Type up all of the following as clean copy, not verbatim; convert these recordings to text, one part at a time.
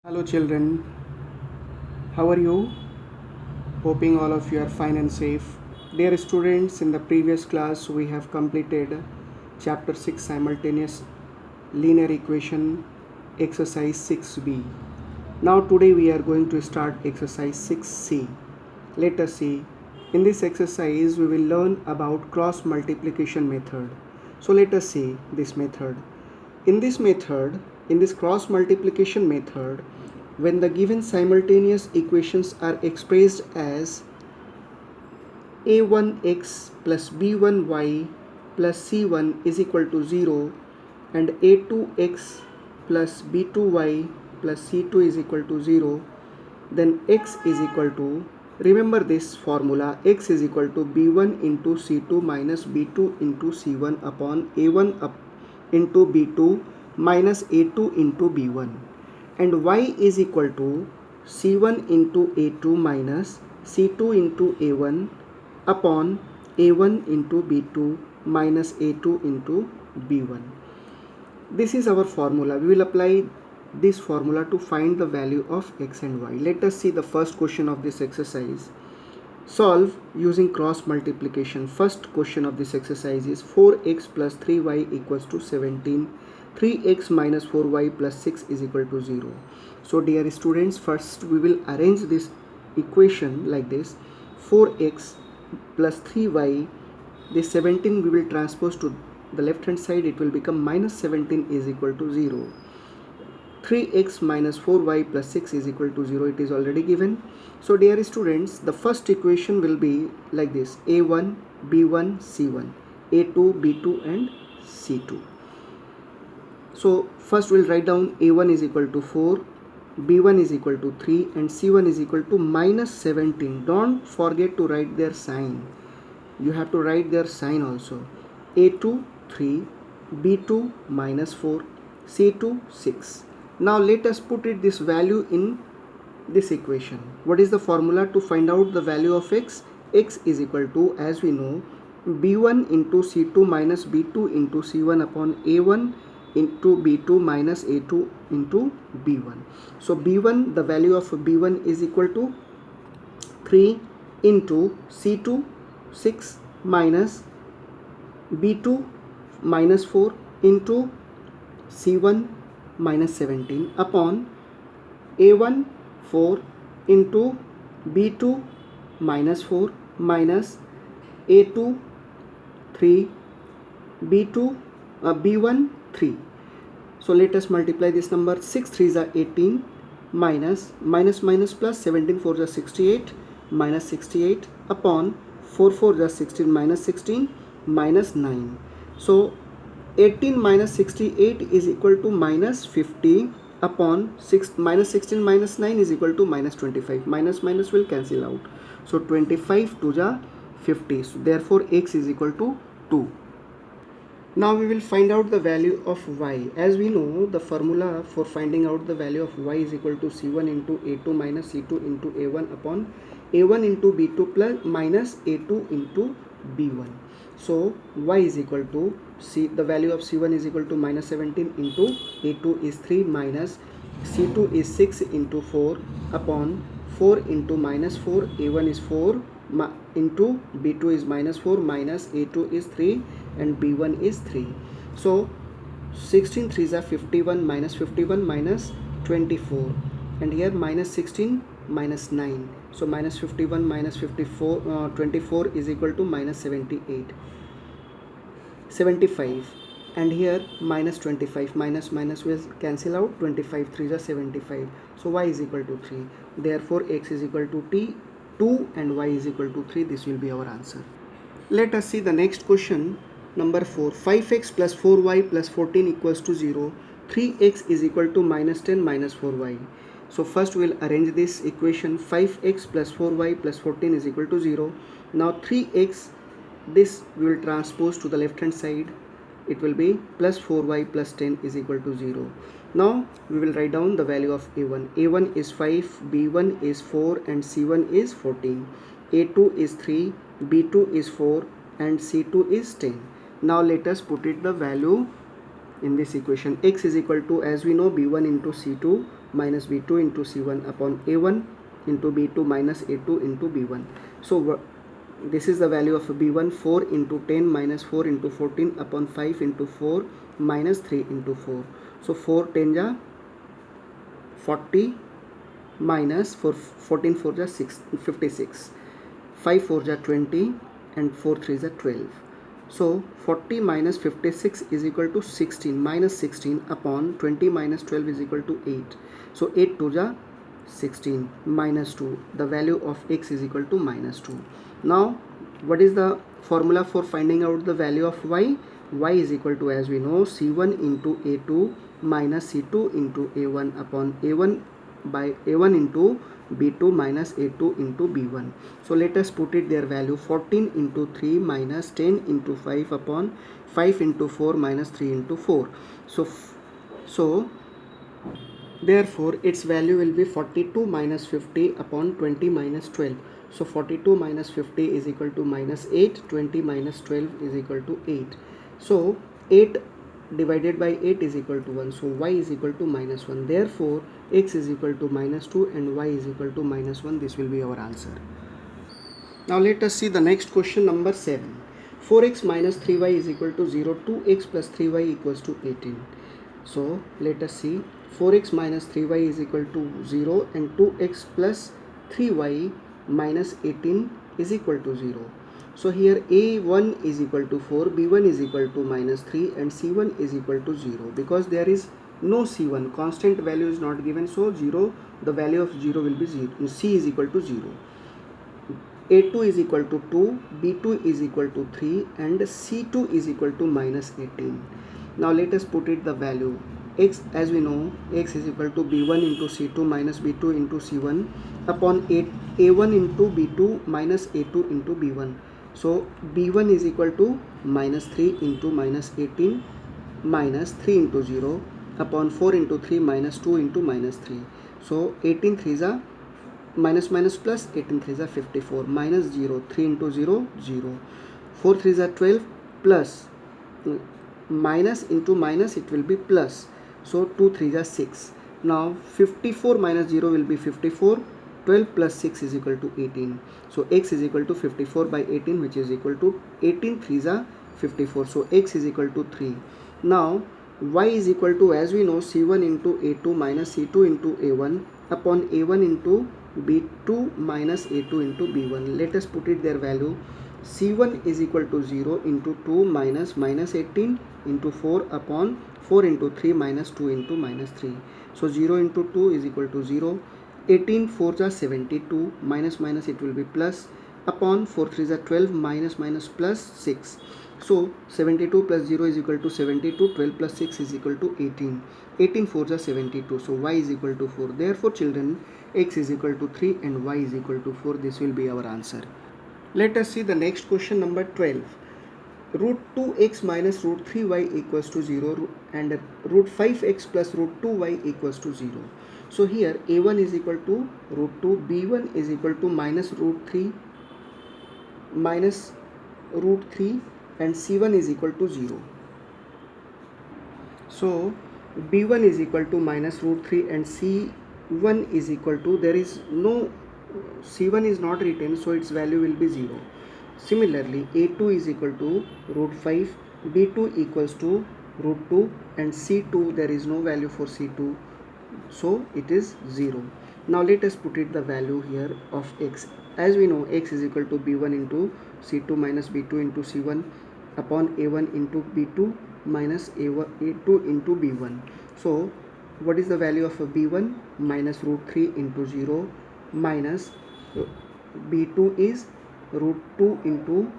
Hello children, how are you? Hoping all of you are fine and safe. Dear students, in the previous class we have completed chapter 6 simultaneous linear equation exercise 6b. Now today we are going to start exercise 6c. Let us see. In this exercise we will learn about cross multiplication method. So let us see this method. In this method, in this cross multiplication method, when the given simultaneous equations are expressed as a1x plus b1y plus c1 is equal to 0 and a2x plus b2y plus c2 is equal to 0, then x is equal to, remember this formula, x is equal to b1 into c2 minus b2 into c1 upon a1 up into b2 minus a2 into b1, and y is equal to c1 into a2 minus c2 into a1 upon a1 into b2 minus a2 into b1. This is our formula. We will apply this formula to find the value of x and y. Let us see the first question of this exercise. Solve using cross multiplication. First question of this exercise is 4x plus 3y equals to 17. 3x minus 4y plus 6 is equal to 0. So dear students, first we will arrange this equation like this. 4x plus 3y, this 17 we will transpose to the left hand side, it will become minus 17 is equal to 0. 3x minus 4y plus 6 is equal to 0, it is already given. So dear students, the first equation will be like this: a1, b1, c1, a2, b2 and c2. So first we'll write down a1 is equal to 4, b1 is equal to 3 and c1 is equal to minus 17. Don't forget to write their sign. You have to write their sign also. a2 3, b2 minus 4, c2 6. Now let us put it this value in this equation. What is the formula to find out the value of x? X is equal to, as we know, b1 into c2 minus b2 into c1 upon a1 into b2 minus a2 into b1. So b1, the value of b1 is equal to 3 into c2 6 minus b2 minus 4 into c1 minus 17 upon a1 4 into b2 minus 4 minus a2 3 b2 b1 3. So let us multiply this number. 6 3s are 18 minus plus 17 4s are 68 minus 68 upon 4 4s are 16 minus 16 minus 9. So 18 minus 68 is equal to minus 50 upon 6 minus 16 minus 9 is equal to minus 25. Minus minus will cancel out. So 25 to the 50. So therefore x is equal to 2. Now we will find out the value of y. As we know, the formula for finding out the value of y is equal to c1 into a2 minus c2 into a1 upon a1 into b2 plus minus a2 into b1. So y is equal to the value of c1 is equal to minus 17 into a2 is 3 minus c2 is 6 into 4 upon 4 into minus 4, a1 is 4 into b2 is minus 4 minus a2 is 3 and b1 is 3. So 16 3s are 51 minus 24 and here minus 16 minus 9. So minus 51 minus 54 24 is equal to minus 75 and here minus 25. Minus minus will cancel out. 25 3s are 75. So y is equal to 3. Therefore x is equal to 2 and y is equal to 3. This will be our answer. Let us see the next question. Number 4. 5x plus 4y plus 14 equals to 0. 3x is equal to minus 10 minus 4y. So first we will arrange this equation. 5x plus 4y plus 14 is equal to 0. Now 3x, this we will transpose to the left hand side. It will be plus 4y plus 10 is equal to 0. Now we will write down the value of a1. a1 is 5, b1 is 4 and c1 is 14. a2 is 3, b2 is 4 and c2 is 10. Now let us put it the value in this equation. X is equal to, as we know, b1 into c2 minus b2 into c1 upon a1 into b2 minus a2 into b1. So this is the value of b1, 4 into 10 minus 4 into 14 upon 5 into 4 minus 3 into 4. So 4 10 ja 40 minus 4 14 4 ja 56, 5 4 ja 20 and 4 3 ja 12. So 40 minus 56 is equal to 16, minus 16 upon 20 minus 12 is equal to 8. So 8 2 ja 16 minus 2. The value of x is equal to minus 2. Now what is the formula for finding out the value of y? Y is equal to, as we know, c1 into a2 minus c2 into a1 upon a1 by a1 into b2 minus a2 into b1. So let us put it their value. 14 into 3 minus 10 into 5 upon 5 into 4 minus 3 into 4. So therefore its value will be 42 minus 50 upon 20 minus 12. So 42 minus 50 is equal to minus 8, 20 minus 12 is equal to 8. So 8 divided by 8 is equal to 1. So y is equal to minus 1. Therefore x is equal to minus 2 and y is equal to minus 1. This will be our answer. Now let us see the next question, number 7. 4x minus 3y is equal to 0. 2x plus 3y equals to 18. So let us see. 4x minus 3y is equal to 0 and 2x plus 3y minus 18 is equal to 0. So here a1 is equal to 4, b1 is equal to minus 3 and c1 is equal to 0, because there is no c1, constant value is not given, so 0, the value of 0 will be 0. C is equal to 0. a2 is equal to 2, b2 is equal to 3 and c2 is equal to minus 18. Now let us put it the value. X, as we know, x is equal to b1 into c2 minus b2 into c1 upon a1 into b2 minus a2 into b1. So b1 is equal to minus 3 into minus 18 minus 3 into 0 upon 4 into 3 minus 2 into minus 3. So 18 3s are minus minus plus, 18 3s are 54 minus 0, 3 into 0 0, 4 3s are 12 plus minus into minus, it will be plus. So 2 3s are 6. Now 54 minus 0 will be 54. 12 plus 6 is equal to 18. So x is equal to 54 by 18, which is equal to 18 3s are 54. So x is equal to 3. Now y is equal to, as we know, c1 into a2 minus c2 into a1 upon a1 into b2 minus a2 into b1. Let us put it their value. c1 is equal to 0 into 2 minus minus 18 into 4 upon 4 into 3 minus 2 into minus 3. So 0 into 2 is equal to 0. 18 4s are 72, minus minus it will be plus, upon 4 3s are 12, minus minus plus 6. So 72 plus 0 is equal to 72, 12 plus 6 is equal to 18. 18 4s are 72. So y is equal to 4. Therefore children, x is equal to 3 and y is equal to 4. This will be our answer. Let us see the next question, number 12. Root 2x minus root 3y equals to 0 and root 5x plus root 2y equals to 0. So here a1 is equal to root 2, b1 is equal to minus root 3 minus root 3 and c1 is equal to 0. So b1 is equal to minus root 3 and c1 is equal to, there is no, c1 is not written, so its value will be 0. Similarly, a2 is equal to root 5, b2 equals to root 2 and c2, there is no value for c2, so it is 0. Now let us put it the value here of x. As we know, x is equal to b1 into c2 minus b2 into c1 upon a1 into b2 minus a2 into b1. So what is the value of a b1? Minus root 3 into 0 minus b2 is root 2 into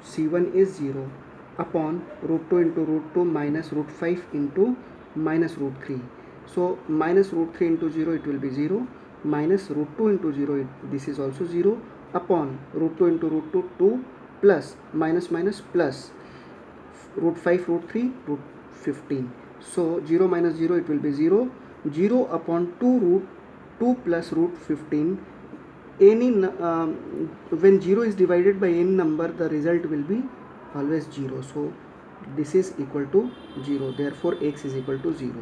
c1 is 0 upon root 2 into root 2 minus root 5 into minus root 3. So minus root 3 into 0, it will be 0, minus root 2 into 0, this is also 0, upon root 2 into root 2, 2 plus minus minus plus root 5 root 3 root 15. So 0 minus 0, it will be 0, 0 upon 2 root 2 plus root 15. Any when 0 is divided by any number, the result will be always 0. So this is equal to 0. Therefore x is equal to 0.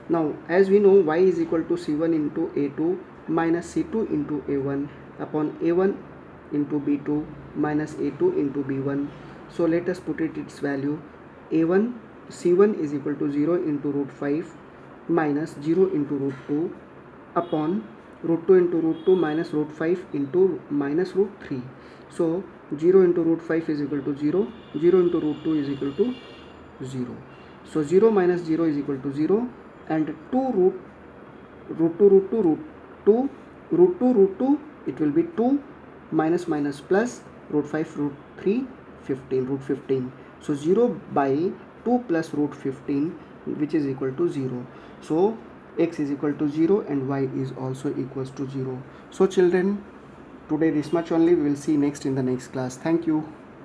Now as we know, y is equal to c1 into a2 minus c2 into a1 upon a1 into b2 minus a2 into b1. So let us put it its value. A1 c1 is equal to 0 into root 5 minus 0 into root 2 upon root 2 into root 2 minus root 5 into minus root 3. So 0 into root 5 is equal to 0, 0 into root 2 is equal to 0. So 0 minus 0 is equal to 0, and 2 root 2 root 2 root 2 root 2 root 2, it will be 2 minus minus plus root 5 root 3 15 root 15. So 0 by 2 plus root 15, which is equal to 0. So x is equal to 0 and y is also equals to 0. So children, today this much only. We will see next in the next class. Thank you.